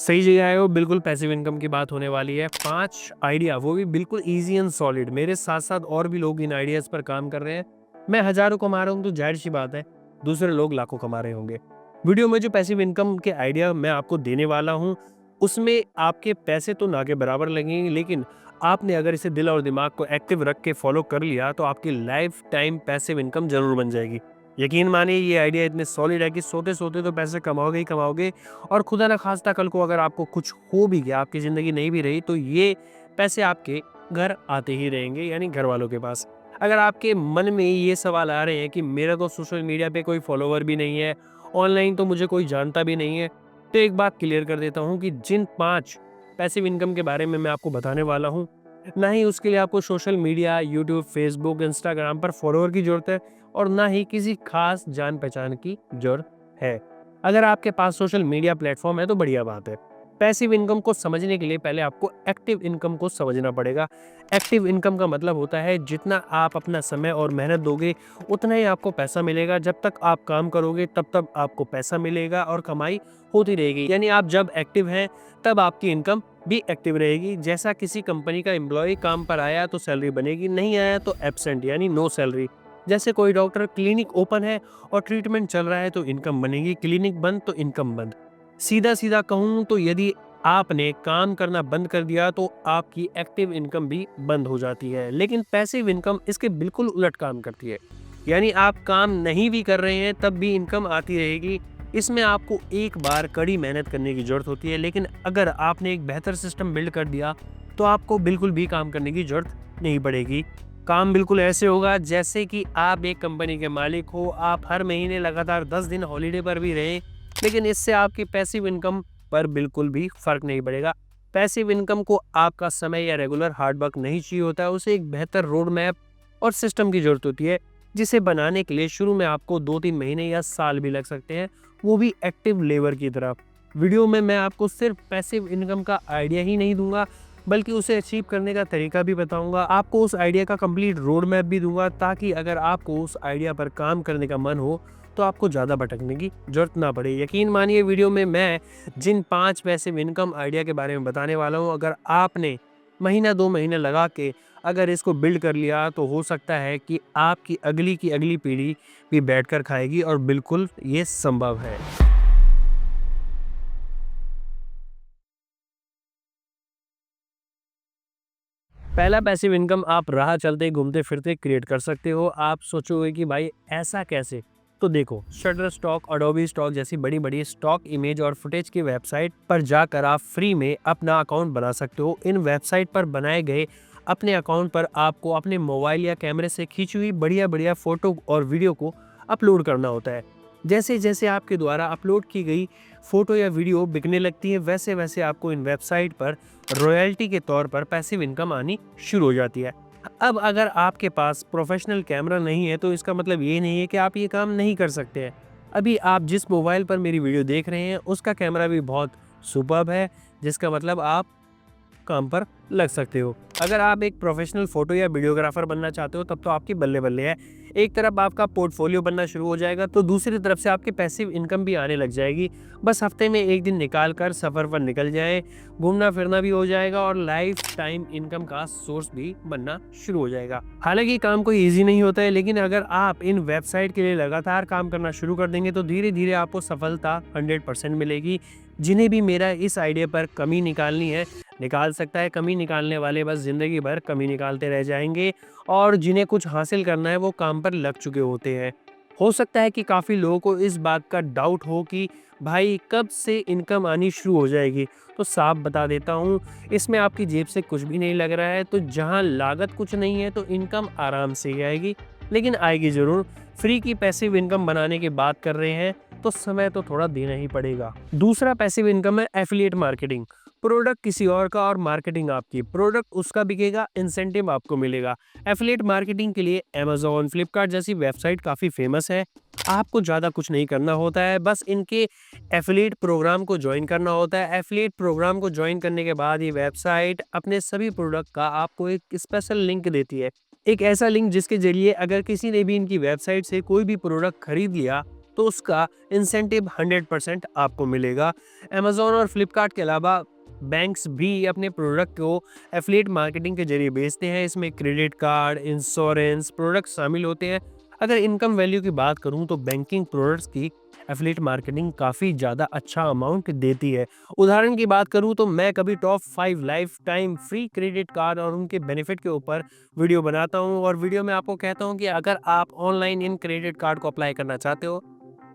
सही जगह आए हो, बिल्कुल पैसिव इनकम की बात होने वाली है। 5 आइडिया, वो भी बिल्कुल ईज़ी एंड सॉलिड। मेरे साथ-साथ और भी लोग इन आइडियाज़ पर काम कर रहे हैं। मैं हज़ारों कमा रहा हूँ तो ज़ाहिर-सी बात है, दूसरे लोग लाखों कमा रहे होंगे। वीडियो में जो पैसिव इनकम के आइडिया मैं आपको देने वाला हूँ, उसमें आपके पैसे तो ना के बराबर लगेंगे, लेकिन आपने अगर इसे दिल और दिमाग को एक्टिव रख के फॉलो कर लिया, तो आपकी लाइफ़ टाइम पैसिव इनकम ज़रूर बन जाएगी। यकीन मानिए, ये आइडिया इतने सॉलिड है कि सोते-सोते तो पैसे कमाओगे ही कमाओगे, और खुदा ना खास्ता कल को अगर आपको कुछ हो भी गया, आपकी ज़िंदगी नहीं भी रही, तो ये पैसे आपके घर आते ही रहेंगे, यानी घर वालों के पास। अगर आपके मन में ये सवाल आ रहे हैं कि मेरा तो सोशल मीडिया पे कोई फॉलोवर भी नहीं है, ऑनलाइन तो मुझे कोई जानता भी नहीं है, तो एक बात क्लियर कर देता हूँ कि जिन 5 पैसिव इनकम के बारे में मैं आपको बताने वाला हूँ, ना ही उसके लिए आपको social media, YouTube, Facebook, Instagram पर फॉलोवर की ज़रूरत है, और ना ही किसी खास जान-पहचान की ज़रूरत है। अगर आपके पास सोशल मीडिया प्लेटफ़ॉर्म है तो बढ़िया बात है। पैसिव इनकम को समझने के लिए पहले आपको एक्टिव इनकम को समझना पड़ेगा। एक्टिव इनकम का मतलब होता है, जितना आप अपना समय और मेहनत दोगे, उतना ही आपको पैसा मिलेगा। जब तक आप काम करोगे तब तक आपको पैसा मिलेगा और कमाई होती रहेगी। यानी आप जब एक्टिव हैं तब आपकी इनकम भी एक्टिव रहेगी। जैसा किसी कंपनी का एम्प्लॉयी काम पर आया तो सैलरी बनेगी, नहीं आया तो एब्सेंट यानी नो सैलरी। जैसे कोई डॉक्टर, क्लिनिक ओपन है और ट्रीटमेंट चल रहा है तो इनकम बनेगी, क्लिनिक बंद तो इनकम बंद। सीधा-सीधा कहूँ तो यदि आपने काम करना बंद कर दिया तो आपकी एक्टिव इनकम भी बंद हो जाती है। लेकिन पैसिव इनकम इसके बिल्कुल उलट काम करती है। यानी आप काम नहीं भी कर रहे हैं तब भी इनकम आती रहेगी। इसमें आपको एक बार कड़ी मेहनत करने की ज़रूरत होती है, लेकिन अगर आपने एक बेहतर सिस्टम बिल्ड कर दिया तो आपको बिल्कुल भी काम करने की ज़रूरत नहीं पड़ेगी। काम बिल्कुल ऐसे होगा जैसे कि आप एक कंपनी के मालिक हो, आप हर महीने लगातार 10 दिन हॉलिडे पर भी रहें, लेकिन इससे आपकी पैसिव इनकम पर बिल्कुल भी फ़र्क नहीं पड़ेगा। पैसिव इनकम को आपका समय या रेगुलर हार्ड वर्क नहीं चाहिए होता है, उसे एक बेहतर रोड मैप और सिस्टम की ज़रूरत होती है, जिसे बनाने के लिए शुरू में आपको 2-3 महीने या साल भी लग सकते हैं, वो भी एक्टिव लेबर की तरह। वीडियो में मैं आपको सिर्फ पैसिव इनकम का आइडिया ही नहीं दूँगा, बल्कि उसे अचीव करने का तरीका भी बताऊँगा। आपको उस आइडिया का कंप्लीट रोड मैप भी दूँगा, ताकि अगर आपको उस आइडिया पर काम करने का मन हो, तो आपको ज़्यादा भटकने की ज़रूरत ना पड़े। यकीन मानिए, वीडियो में मैं जिन 5 पैसिव इनकम आइडिया के बारे में बताने वाला हूँ, अगर आपने महीना 2 महीने लगा के अगर इसको बिल्ड कर लिया, तो हो सकता है कि आपकी अगली की अगली पीढ़ी भी बैठकर खाएगी, और बिल्कुल ये संभव है। पहला पैसिव इनकम आप राह चलते, घूमते-फिरते क्रिएट कर सकते हो। आप सोचोगे कि भाई ऐसा कैसे? तो देखो, शटरस्टॉक, एडोबी स्टॉक जैसी बड़ी-बड़ी स्टॉक इमेज और फुटेज की वेबसाइट पर जाकर आप फ्री में अपना अकाउंट बना सकते हो। इन वेबसाइट पर बनाए गए अपने अकाउंट पर आपको अपने मोबाइल या कैमरे से खींची हुई बढ़िया-बढ़िया फ़ोटो और वीडियो को अपलोड करना होता है। जैसे-जैसे आपके द्वारा अपलोड की गई फ़ोटो या वीडियो बिकने लगती है, वैसे-वैसे आपको इन वेबसाइट पर रॉयल्टी के तौर पर पैसिव इनकम आनी शुरू हो जाती है। अब अगर आपके पास प्रोफेशनल कैमरा नहीं है, तो इसका मतलब ये नहीं है कि आप ये काम नहीं कर सकते हैं। अभी आप जिस मोबाइल पर मेरी वीडियो देख रहे हैं, उसका कैमरा भी बहुत सुपर्ब है, जिसका मतलब आप काम पर लग सकते हो। अगर आप एक प्रोफेशनल फोटो या वीडियोग्राफर बनना चाहते हो, तब तो आपकी बल्ले-बल्ले है। एक तरफ आपका पोर्टफोलियो बनना शुरू हो जाएगा, तो दूसरी तरफ से आपकी पैसिव इनकम भी आने लग जाएगी। बस हफ्ते में 1 दिन निकाल कर सफ़र पर निकल जाएँ, घूमना-फिरना भी हो जाएगा और लाइफ टाइम इनकम का सोर्स भी बनना शुरू हो जाएगा। हालाँकि काम कोई ईज़ी नहीं होता है, लेकिन अगर आप इन वेबसाइट के लिए लगातार काम करना शुरू कर देंगे, तो धीरे-धीरे आपको सफलता 100% मिलेगी। जिन्हें भी मेरा इस आइडिया पर कमी निकालनी है, निकाल सकता है। कमी निकालने वाले बस ज़िंदगी भर कमी निकालते रह जाएँगे, और जिन्हें कुछ हासिल करना है वो काम पर लग चुके होते हैं। हो सकता है कि काफ़ी लोगों को इस बात का डाउट हो कि भाई कब से इनकम आनी शुरू हो जाएगी? तो साफ बता देता हूँ, इसमें आपकी जेब से कुछ भी नहीं लग रहा है, तो जहाँ लागत कुछ नहीं है तो इनकम आराम से ही आएगी, लेकिन आएगी ज़रूर। फ्री की पैसिव इनकम बनाने की बात कर रहे हैं, तो समय तो थोड़ा देना ही पड़ेगा। दूसरा पैसिव इनकम है एफिलिएट मार्केटिंग। प्रोडक्ट किसी और का और मार्केटिंग आपकी। प्रोडक्ट उसका बिकेगा, इंसेंटिव आपको मिलेगा। एफिलिएट मार्केटिंग के लिए अमेज़न, फ्लिपकार्ट जैसी वेबसाइट काफ़ी फेमस है। आपको ज़्यादा कुछ नहीं करना होता है, बस इनके एफिलिएट प्रोग्राम को जॉइन करना होता है। एफिलिएट प्रोग्राम को जॉइन करने के बाद ये वेबसाइट अपने सभी प्रोडक्ट का आपको एक स्पेशल लिंक देती है। एक ऐसा लिंक जिसके ज़रिए अगर किसी ने भी इनकी वेबसाइट से कोई भी प्रोडक्ट खरीद लिया, तो उसका इंसेंटिव 100% आपको मिलेगा। अमेज़न और फ्लिपकार्ट के अलावा बैंक्स भी अपने प्रोडक्ट को एफिलिएट मार्केटिंग के जरिए बेचते हैं। इसमें क्रेडिट कार्ड, इंश्योरेंस प्रोडक्ट शामिल होते हैं। अगर इनकम वैल्यू की बात करूं तो बैंकिंग प्रोडक्ट्स की एफिलिएट मार्केटिंग काफ़ी ज़्यादा अच्छा अमाउंट देती है। उदाहरण की बात करूं तो मैं कभी top 5 life time free credit card और उनके बेनिफिट के ऊपर वीडियो बनाता हूं, और वीडियो में आपको कहता हूं कि अगर आप ऑनलाइन इन क्रेडिट कार्ड को अप्लाई करना चाहते हो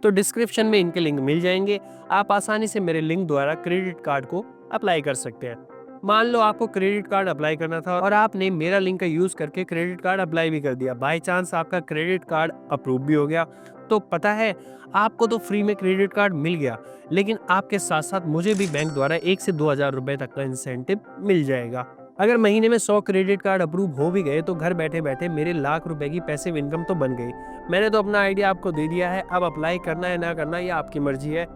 तो डिस्क्रिप्शन में इनके लिंक मिल जाएंगे। आप आसानी से मेरे लिंक द्वारा क्रेडिट कार्ड को अप्लाई कर सकते हैं। मान लो आपको क्रेडिट कार्ड अप्लाई करना था और आपने मेरा लिंक का यूज करके क्रेडिट कार्ड अप्लाई भी कर दिया, बाय चांस आपका क्रेडिट कार्ड अप्रूव भी हो गया, तो पता है आपको तो फ्री में क्रेडिट कार्ड मिल गया, लेकिन आपके साथ साथ मुझे भी बैंक द्वारा 1 से 2 हज़ार रुपए तक का इंसेंटिव मिल जाएगा। अगर महीने में 100 क्रेडिट कार्ड अप्रूव हो भी गए तो घर बैठे बैठे मेरे लाख रुपए की पैसिव इनकम तो बन गई। मैंने तो अपना आइडिया आपको दे दिया है, अब अप्लाई करना है ना करना ये आपकी मर्जी है।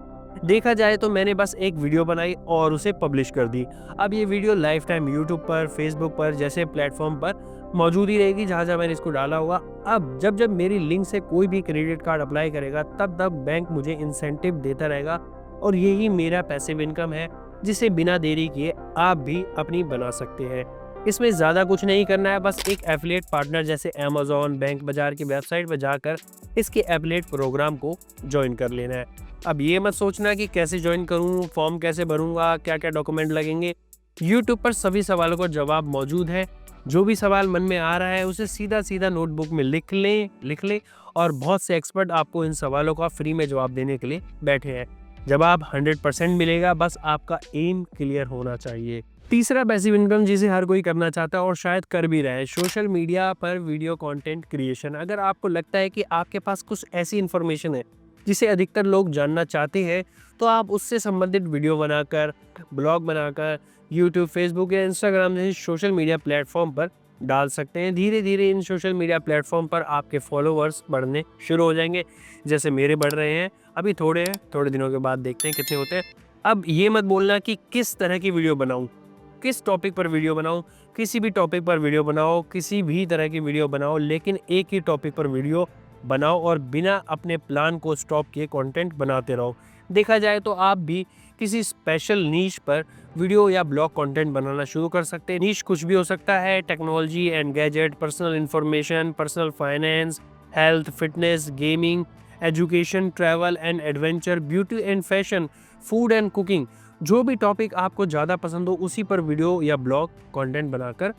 देखा जाए तो मैंने बस एक वीडियो बनाई और उसे पब्लिश कर दी। अब ये वीडियो लाइफ टाइम यूट्यूब पर, फेसबुक पर जैसे प्लेटफॉर्म पर मौजूद ही रहेगी जहाँ जहाँ मैंने इसको डाला हुआ। अब जब जब मेरी लिंक से कोई भी क्रेडिट कार्ड अप्लाई करेगा तब तब बैंक मुझे इंसेंटिव देता रहेगा, और यही मेरा पैसिव इनकम है जिसे बिना देरी किए आप भी अपनी बना सकते हैं। इसमें ज़्यादा कुछ नहीं करना है, बस एक एफिलिएट पार्टनर जैसे अमेज़न, बैंक बाजार की वेबसाइट पर जाकर इसके एफिलिएट प्रोग्राम को ज्वाइन कर लेना है। अब ये मत सोचना कि कैसे ज्वाइन करूं, फॉर्म कैसे भरूंगा, क्या क्या डॉक्यूमेंट लगेंगे। यूट्यूब पर सभी सवालों का जवाब मौजूद है। जो भी सवाल मन में आ रहा है उसे सीधा सीधा नोटबुक में लिख लें, और बहुत से एक्सपर्ट आपको इन सवालों का फ्री में जवाब देने के लिए बैठे हैं। जवाब 100% मिलेगा, बस आपका एम क्लियर होना चाहिए। तीसरा पैसिव इनकम जिसे हर कोई करना चाहता है और शायद कर भी रहा है, सोशल मीडिया पर वीडियो कंटेंट क्रिएशन। अगर आपको लगता है कि आपके पास कुछ ऐसी इन्फॉर्मेशन है जिसे अधिकतर लोग जानना चाहते हैं, तो आप उससे संबंधित वीडियो बनाकर, ब्लॉग बनाकर यूट्यूब, फेसबुक या इंस्टाग्राम जैसे सोशल मीडिया प्लेटफॉर्म पर डाल सकते हैं। धीरे धीरे इन सोशल मीडिया प्लेटफॉर्म पर आपके फॉलोअर्स बढ़ने शुरू हो जाएंगे, जैसे मेरे बढ़ रहे हैं। अभी थोड़े हैं, थोड़े दिनों के बाद देखते हैं कितने होते हैं। अब ये मत बोलना कि किस तरह की वीडियो बनाऊं, किस टॉपिक पर वीडियो बनाऊं। किसी भी टॉपिक पर वीडियो बनाओ, किसी भी तरह की वीडियो बनाओ, लेकिन एक ही टॉपिक पर वीडियो बनाओ और बिना अपने प्लान को स्टॉप किए कंटेंट बनाते रहो। देखा जाए तो आप भी किसी स्पेशल नीश पर वीडियो या ब्लॉग कंटेंट बनाना शुरू कर सकते हैं। नीश कुछ भी हो सकता है, technology and gadget, personal information, personal finance, health, fitness, gaming, education, travel and adventure, beauty and fashion, food and cooking. जो भी टॉपिक आपको ज़्यादा पसंद हो उसी पर वीडियो या ब्लॉग कंटेंट बनाकर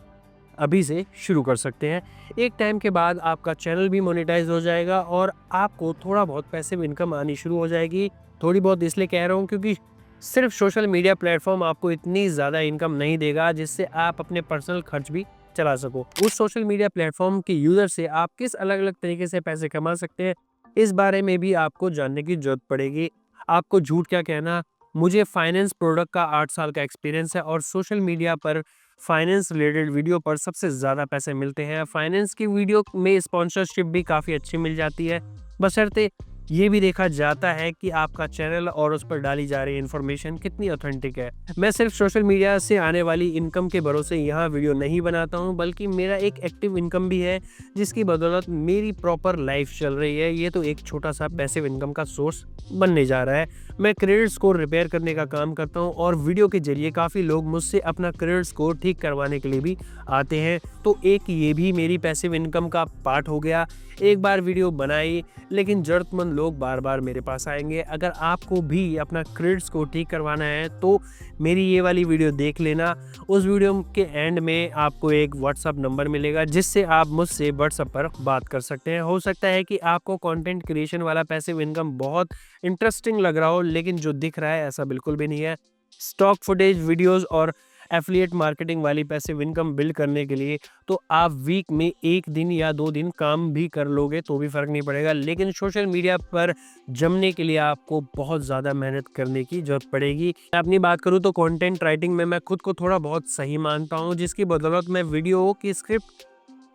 अभी से शुरू कर सकते हैं। एक टाइम के बाद आपका चैनल भी मोनेटाइज हो जाएगा और आपको थोड़ा बहुत पैसिव इनकम आनी शुरू हो जाएगी। थोड़ी बहुत इसलिए कह रहा हूँ क्योंकि सिर्फ सोशल मीडिया प्लेटफॉर्म आपको इतनी ज़्यादा इनकम नहीं देगा जिससे आप अपने पर्सनल खर्च भी चला सको। उस सोशल मीडिया प्लेटफॉर्म के यूज़र से आप किस अलग अलग तरीके से पैसे कमा सकते हैं, इस बारे में भी आपको जानने की जरूरत पड़ेगी। आपको झूठ क्या कहना, मुझे फाइनेंस प्रोडक्ट का 8 साल का एक्सपीरियंस है और सोशल मीडिया पर फाइनेंस रिलेटेड वीडियो पर सबसे ज़्यादा पैसे मिलते हैं। फाइनेंस की वीडियो में स्पॉन्सरशिप भी काफ़ी अच्छी मिल जाती है, बशर्ते ये भी देखा जाता है कि आपका चैनल और उस पर डाली जा रही इन्फॉर्मेशन कितनी ऑथेंटिक है। मैं सिर्फ सोशल मीडिया से आने वाली इनकम के भरोसे यहाँ वीडियो नहीं बनाता हूँ, बल्कि मेरा एक एक्टिव इनकम भी है जिसकी बदौलत मेरी प्रॉपर लाइफ चल रही है। ये तो एक छोटा सा पैसिव इनकम का सोर्स बनने जा रहा है। मैं क्रेडिट स्कोर रिपेयर करने का काम करता हूँ और वीडियो के जरिए काफ़ी लोग मुझसे अपना क्रेडिट स्कोर ठीक करवाने के लिए भी आते हैं, तो एक ये भी मेरी पैसिव इनकम का पार्ट हो गया। एक बार वीडियो बनाई, लेकिन ज़रूरतमंद लोग बार बार मेरे पास आएंगे। अगर आपको भी अपना क्रेडिट स्कोर ठीक करवाना है तो मेरी ये वाली वीडियो देख लेना। उस वीडियो के एंड में आपको एक व्हाट्सअप नंबर मिलेगा जिससे आप मुझसे व्हाट्सअप पर बात कर सकते हैं। हो सकता है कि आपको कंटेंट क्रिएशन वाला पैसिव इनकम बहुत इंटरेस्टिंग लग रहा हो, लेकिन जो दिख रहा है ऐसा बिल्कुल भी नहीं है। स्टॉक फुटेज वीडियोस और एफिलिएट मार्केटिंग वाली पैसिव इनकम बिल्ड करने के लिए तो आप वीक में 1 दिन या 2 दिन काम भी कर लोगे तो भी फ़र्क नहीं पड़ेगा, लेकिन सोशल मीडिया पर जमने के लिए आपको बहुत ज़्यादा मेहनत करने की ज़रूरत पड़ेगी। मैं अपनी बात करूँ तो कंटेंट राइटिंग में मैं खुद को थोड़ा बहुत सही मानता हूँ, जिसकी बदौलत मैं वीडियो की स्क्रिप्ट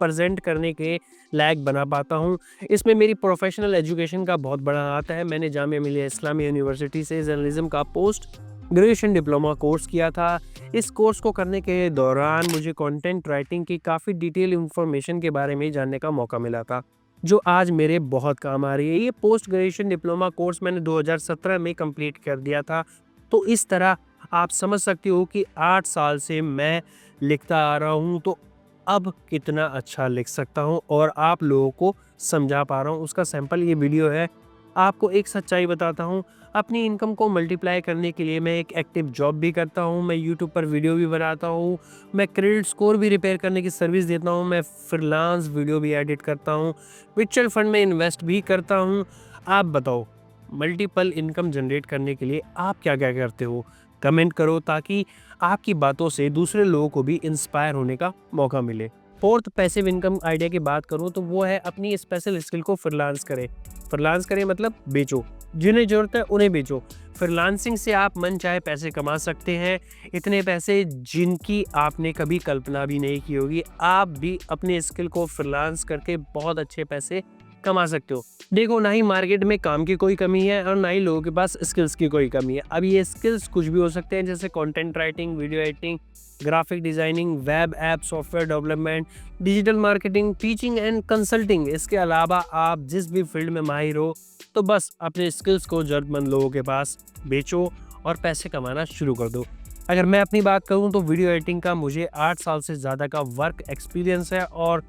प्रेजेंट करने के लायक बना पाता हूँ। इसमें मेरी प्रोफेशनल एजुकेशन का बहुत बड़ा हाथ है। मैंने जामिया मिलिया इस्लामिया यूनिवर्सिटी से जर्नलिज्म का पोस्ट ग्रेजुएशन डिप्लोमा कोर्स किया था। इस कोर्स को करने के दौरान मुझे कंटेंट राइटिंग की काफ़ी डिटेल इन्फॉर्मेशन के बारे में जानने का मौका मिला था। जो आज मेरे बहुत काम आ रही है। ये पोस्ट ग्रेजुएशन डिप्लोमा कोर्स मैंने 2017 में कंप्लीट कर दिया था। तो इस तरह आप समझ सकते हो कि 8 साल से मैं लिखता आ रहा हूँ, तो अब कितना अच्छा लिख सकता हूँ और आप लोगों को समझा पा रहा हूँ, उसका सैंपल ये वीडियो है। आपको एक सच्चाई बताता हूँ, अपनी इनकम को मल्टीप्लाई करने के लिए मैं एक एक्टिव जॉब भी करता हूँ, मैं यूट्यूब पर वीडियो भी बनाता हूँ, मैं क्रेडिट स्कोर भी रिपेयर करने की सर्विस देता हूँ, मैं फ्रीलांस वीडियो भी एडिट करता हूँ, म्यूचुअल फंड में इन्वेस्ट भी करता हूँ। आप बताओ, मल्टीपल इनकम जनरेट करने के लिए आप क्या क्या करते हो? कमेंट करो ताकि आपकी बातों से दूसरे लोगों को भी इंस्पायर होने का मौका मिले। फोर्थ पैसिव इनकम आइडिया की बात करूँ तो वो है अपनी स्पेशल स्किल को फ्रीलांस करें। फ्रीलांस करें मतलब बेचो, जिन्हें ज़रूरत है उन्हें बेचो। फ्रीलांसिंग से आप मन चाहे पैसे कमा सकते हैं, इतने पैसे जिनकी आपने कभी कल्पना भी नहीं की होगी। आप भी अपने स्किल को फ्रीलांस करके बहुत अच्छे पैसे कमा सकते हो। देखो, ना ही मार्केट में काम की कोई कमी है और ना ही लोगों के पास स्किल्स की कोई कमी है। अब ये स्किल्स कुछ भी हो सकते हैं, जैसे content writing, video editing, graphic designing, web app, software development, digital marketing, teaching and consulting. इसके अलावा आप जिस भी फील्ड में माहिर हो, तो बस अपने स्किल्स को जरूरतमंद लोगों के पास बेचो और पैसे कमाना शुरू कर दो। अगर मैं अपनी बात करूं तो वीडियो एडिटिंग का मुझे 8 साल से ज़्यादा का वर्क एक्सपीरियंस है और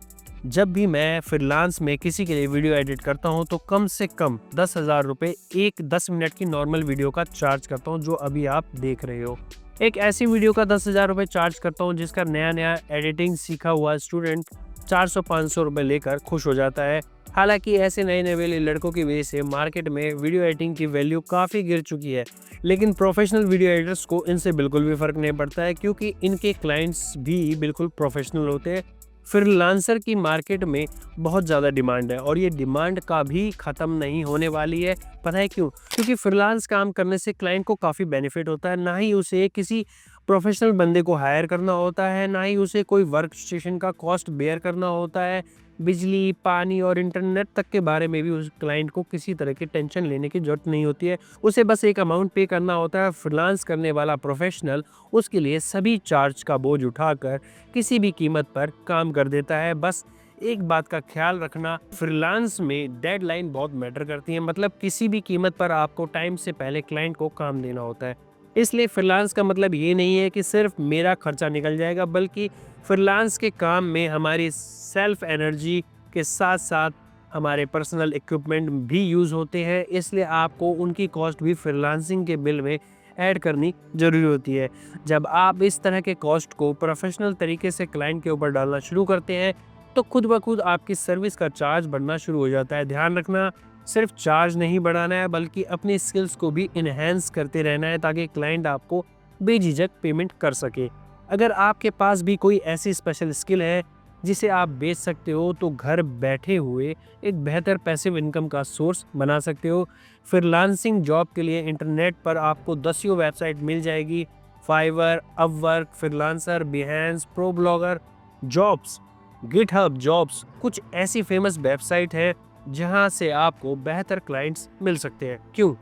जब भी मैं फ्रीलांस में किसी के लिए वीडियो एडिट करता हूं तो कम से कम 10,000 रुपये एक 10 मिनट की नॉर्मल वीडियो का चार्ज करता हूं, जो अभी आप देख रहे हो। एक ऐसी वीडियो का 10,000 रुपये चार्ज करता हूं जिसका नया नया एडिटिंग सीखा हुआ स्टूडेंट 400-500 रुपये लेकर खुश हो जाता है। हालांकि ऐसे नए नवेले लड़कों की वजह से मार्केट में वीडियो एडिटिंग की वैल्यू काफ़ी गिर चुकी है, लेकिन प्रोफेशनल वीडियो एडिटर्स को इनसे बिल्कुल भी फ़र्क नहीं पड़ता है, क्योंकि इनके क्लाइंट्स भी बिल्कुल प्रोफेशनल होते हैं। फ्रीलांसर की मार्केट में बहुत ज़्यादा डिमांड है और ये डिमांड का भी ख़त्म नहीं होने वाली है। पता है क्यों? क्योंकि फ्रीलांस काम करने से क्लाइंट को काफ़ी बेनिफिट होता है। ना ही उसे किसी प्रोफेशनल बंदे को हायर करना होता है, ना ही उसे कोई वर्क स्टेशन का कॉस्ट बेयर करना होता है। बिजली, पानी और इंटरनेट तक के बारे में भी उस क्लाइंट को किसी तरह की टेंशन लेने की ज़रूरत नहीं होती है। उसे बस एक अमाउंट पे करना होता है। फ्रीलांस करने वाला प्रोफेशनल उसके लिए सभी चार्ज का बोझ उठाकर किसी भी कीमत पर काम कर देता है। बस एक बात का ख्याल रखना, फ्रीलांस में डेडलाइन बहुत मैटर करती है। मतलब किसी भी कीमत पर आपको टाइम से पहले क्लाइंट को काम देना होता है। इसलिए फ्रीलांस का मतलब ये नहीं है कि सिर्फ मेरा खर्चा निकल जाएगा, बल्कि फ्रीलांस के काम में हमारी सेल्फ एनर्जी के साथ साथ हमारे पर्सनल इक्विपमेंट भी यूज़ होते हैं। इसलिए आपको उनकी कॉस्ट भी फ्रीलांसिंग के बिल में ऐड करनी ज़रूरी होती है। जब आप इस तरह के कॉस्ट को प्रोफेशनल तरीके से क्लाइंट के ऊपर डालना शुरू करते हैं, तो खुद ब खुद आपकी सर्विस का चार्ज बढ़ना शुरू हो जाता है। ध्यान रखना, सिर्फ चार्ज नहीं बढ़ाना है, बल्कि अपनी स्किल्स को भी इन्हेंस करते रहना है ताकि क्लाइंट आपको बेझिझक पेमेंट कर सके। अगर आपके पास भी कोई ऐसी स्पेशल स्किल है जिसे आप बेच सकते हो, तो घर बैठे हुए एक बेहतर पैसिव इनकम का सोर्स बना सकते हो। फ्रीलांसिंग जॉब के लिए इंटरनेट पर आपको दसियों वेबसाइट मिल जाएगी। Fiverr, Upwork, Freelancer, Behance, ProBlogger, jobs, GitHub jobs, कुछ ऐसी फेमस वेबसाइट है जहां से आपको बेहतर क्लाइंट्स मिल सकते हैं। क्यों?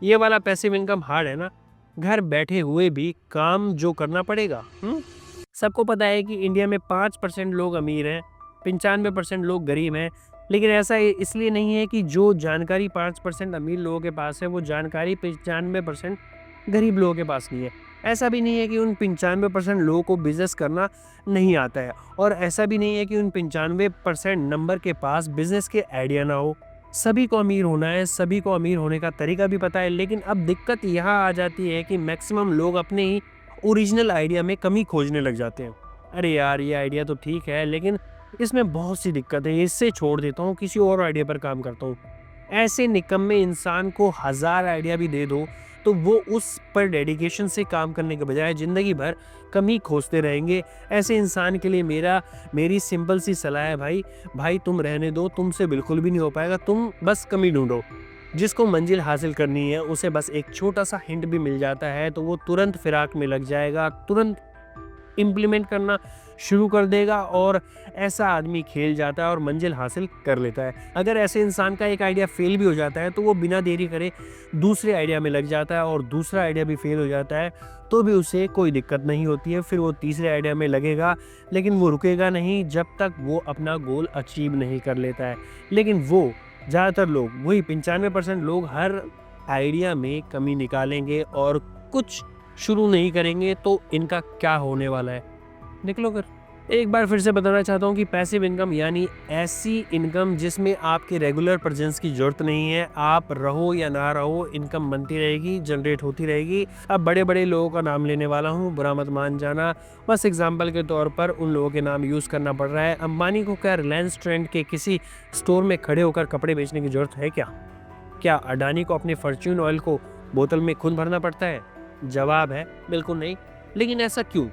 ये वाला पैसिव इनकम हार्ड है ना? घर बैठे हुए भी काम जो करना पड़ेगा। सबको पता है कि इंडिया में 5% लोग अमीर हैं, 95% लोग गरीब हैं। लेकिन ऐसा इसलिए नहीं है कि जो जानकारी 5% अमीर लोगों के पास है, वो जानकारी 95% गरीब लोगों के पास नहीं है। ऐसा भी नहीं है कि उन 95% लोगों को बिजनेस करना नहीं आता है, और ऐसा भी नहीं है कि उन 95% नंबर के पास बिजनेस के आइडिया ना हो। सभी को अमीर होना है, सभी को अमीर होने का तरीका भी पता है। लेकिन अब दिक्कत यहाँ आ जाती है कि मैक्सिमम लोग अपने ही ओरिजिनल आइडिया में कमी खोजने लग जाते हैं। अरे यार, ये आइडिया तो ठीक है, लेकिन इसमें बहुत सी दिक्कत है, इससे छोड़ देता हूँ, किसी और आइडिया पर काम करता हूँ। ऐसे निकम्मे इंसान को 1000 आइडिया भी दे दो, तो वो उस पर डेडिकेशन से काम करने के बजाय ज़िंदगी भर कमी खोजते रहेंगे। ऐसे इंसान के लिए मेरी सिंपल सी सलाह है, भाई तुम रहने दो, तुमसे बिल्कुल भी नहीं हो पाएगा। तुम बस कमी ढूंढो। जिसको मंजिल हासिल करनी है, उसे बस एक छोटा सा हिंट भी मिल जाता है तो वो तुरंत फिराक में लग जाएगा। तुरंत इम्प्लीमेंट करना शुरू कर देगा और ऐसा आदमी खेल जाता है और मंजिल हासिल कर लेता है। अगर ऐसे इंसान का एक आइडिया फेल भी हो जाता है तो वो बिना देरी करे दूसरे आइडिया में लग जाता है और दूसरा आइडिया भी फेल हो जाता है तो भी उसे कोई दिक्कत नहीं होती है। फिर वो तीसरे आइडिया में लगेगा, लेकिन वो रुकेगा नहीं जब तक वो अपना गोल अचीव नहीं कर लेता है। लेकिन वो ज़्यादातर लोग, वही 95% लोग हर आइडिया में कमी निकालेंगे और कुछ शुरू नहीं करेंगे तो इनका क्या होने वाला है, निकलो कर। एक बार फिर से बताना चाहता हूँ कि पैसिव इनकम यानी ऐसी इनकम जिसमें आपके रेगुलर प्रेजेंस की जरूरत नहीं है। आप रहो या ना रहो, इनकम बनती रहेगी, जनरेट होती रहेगी। अब बड़े बड़े लोगों का नाम लेने वाला हूँ, बुरा मत मान जाना, बस एग्जाम्पल के तौर पर उन लोगों के नाम यूज़ करना पड़ रहा है। अंबानी को क्या रिलायंस ट्रेंड के किसी स्टोर में खड़े होकर कपड़े बेचने की जरूरत है क्या अडानी को अपने फॉर्च्यून ऑयल को बोतल में खून भरना पड़ता है? जवाब है बिल्कुल नहीं। लेकिन ऐसा क्यों?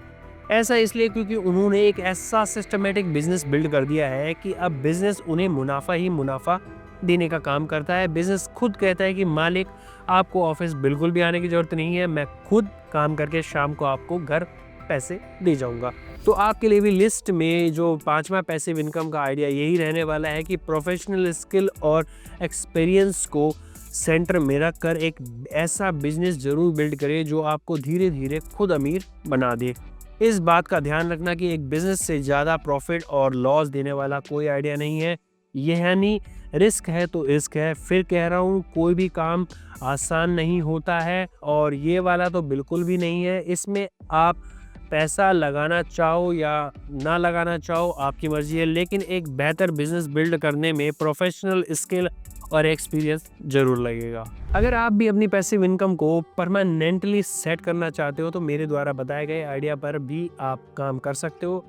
ऐसा इसलिए क्योंकि उन्होंने एक ऐसा सिस्टमेटिक बिजनेस बिल्ड कर दिया है कि अब बिजनेस उन्हें मुनाफा ही मुनाफा देने का काम करता है। बिजनेस खुद कहता है कि मालिक, आपको ऑफिस बिल्कुल भी आने की जरूरत नहीं है, मैं खुद काम करके शाम को आपको घर पैसे दे जाऊंगा। तो आपके लिए भी लिस्ट में जो 5वां पैसिव इनकम का आइडिया यही रहने वाला है कि प्रोफेशनल स्किल और एक्सपीरियंस को सेंटर में रख कर एक ऐसा बिजनेस जरूर बिल्ड करें जो आपको धीरे धीरे खुद अमीर बना दे। इस बात का ध्यान रखना कि एक बिजनेस से ज़्यादा प्रॉफिट और लॉस देने वाला कोई आइडिया नहीं है। यह यानी रिस्क है तो इश्क है। फिर कह रहा हूँ, कोई भी काम आसान नहीं होता है और ये वाला तो बिल्कुल भी नहीं है। इसमें आप पैसा लगाना चाहो या ना लगाना चाहो आपकी मर्जी है, लेकिन एक बेहतर बिजनेस बिल्ड करने में प्रोफेशनल स्किल और एक्सपीरियंस जरूर लगेगा। अगर आप भी अपनी पैसिव इनकम को परमानेंटली सेट करना चाहते हो तो मेरे द्वारा बताए गए आइडिया पर भी आप काम कर सकते हो।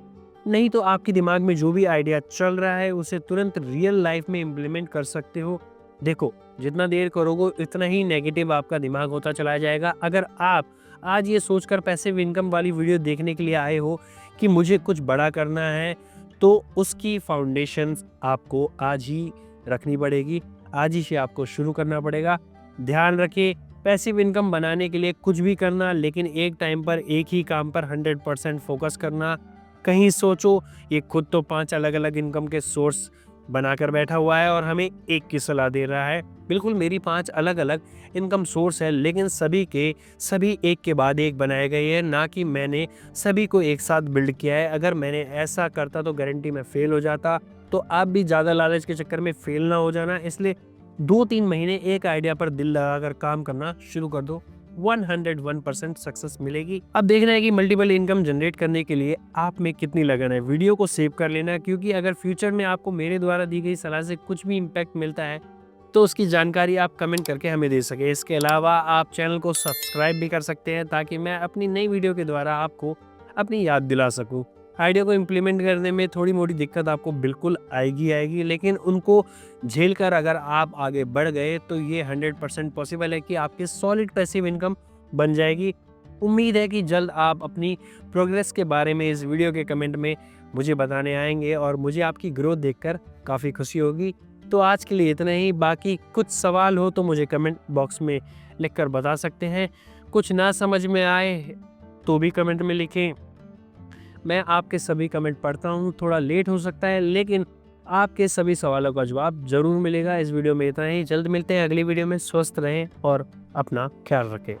नहीं तो आपके दिमाग में जो भी आइडिया चल रहा है उसे तुरंत रियल लाइफ में इम्प्लीमेंट कर सकते हो। देखो, जितना देर करोगे इतना ही नेगेटिव आपका दिमाग होता चला जाएगा। अगर आप आज ये सोचकर पैसिव इनकम वाली वीडियो देखने के लिए आए हो कि मुझे कुछ बड़ा करना है, तो उसकी फाउंडेशन आपको आज ही रखनी पड़ेगी, आज ही से आपको शुरू करना पड़ेगा। ध्यान रखिए, पैसिव इनकम बनाने के लिए कुछ भी करना, लेकिन एक टाइम पर एक ही काम पर 100% फोकस करना। कहीं सोचो ये खुद तो 5 अलग अलग इनकम के सोर्स बनाकर बैठा हुआ है और हमें एक की सलाह दे रहा है। बिल्कुल, मेरी 5 अलग अलग इनकम सोर्स है, लेकिन सभी के सभी एक के बाद एक बनाए गए हैं, ना कि मैंने सभी को एक साथ बिल्ड किया है। अगर मैंने ऐसा करता तो गारंटी में फेल हो जाता। तो आप भी ज़्यादा लालच के चक्कर में फेल ना हो जाना, इसलिए 2-3 महीने एक आइडिया पर दिल लगाकर काम करना शुरू कर दो, 101% सक्सेस मिलेगी। अब देखना है कि मल्टीपल इनकम जनरेट करने के लिए आप में कितनी लगन है। वीडियो को सेव कर लेना, क्योंकि अगर फ्यूचर में आपको मेरे द्वारा दी गई सलाह से कुछ भी इम्पैक्ट मिलता है तो उसकी जानकारी आप कमेंट करके हमें दे सके। इसके अलावा आप चैनल को सब्सक्राइब भी कर सकते हैं ताकि मैं अपनी नई वीडियो के द्वारा आपको अपनी याद दिला सकूं। आइडिया को इम्प्लीमेंट करने में थोड़ी मोटी दिक्कत आपको बिल्कुल आएगी, लेकिन उनको झेल कर अगर आप आगे बढ़ गए तो ये 100% पॉसिबल है कि आपकी सॉलिड पैसिव इनकम बन जाएगी। उम्मीद है कि जल्द आप अपनी प्रोग्रेस के बारे में इस वीडियो के कमेंट में मुझे बताने आएंगे और मुझे आपकी ग्रोथ देखकर काफ़ी खुशी होगी। तो आज के लिए इतना ही। बाकी कुछ सवाल हो तो मुझे कमेंट बॉक्स में लिखकर बता सकते हैं। कुछ ना समझ में आए तो भी कमेंट में लिखें, मैं आपके सभी कमेंट पढ़ता हूँ। थोड़ा लेट हो सकता है, लेकिन आपके सभी सवालों का जवाब जरूर मिलेगा। इस वीडियो में इतना ही। जल्द मिलते हैं अगली वीडियो में। स्वस्थ रहें और अपना ख्याल रखें।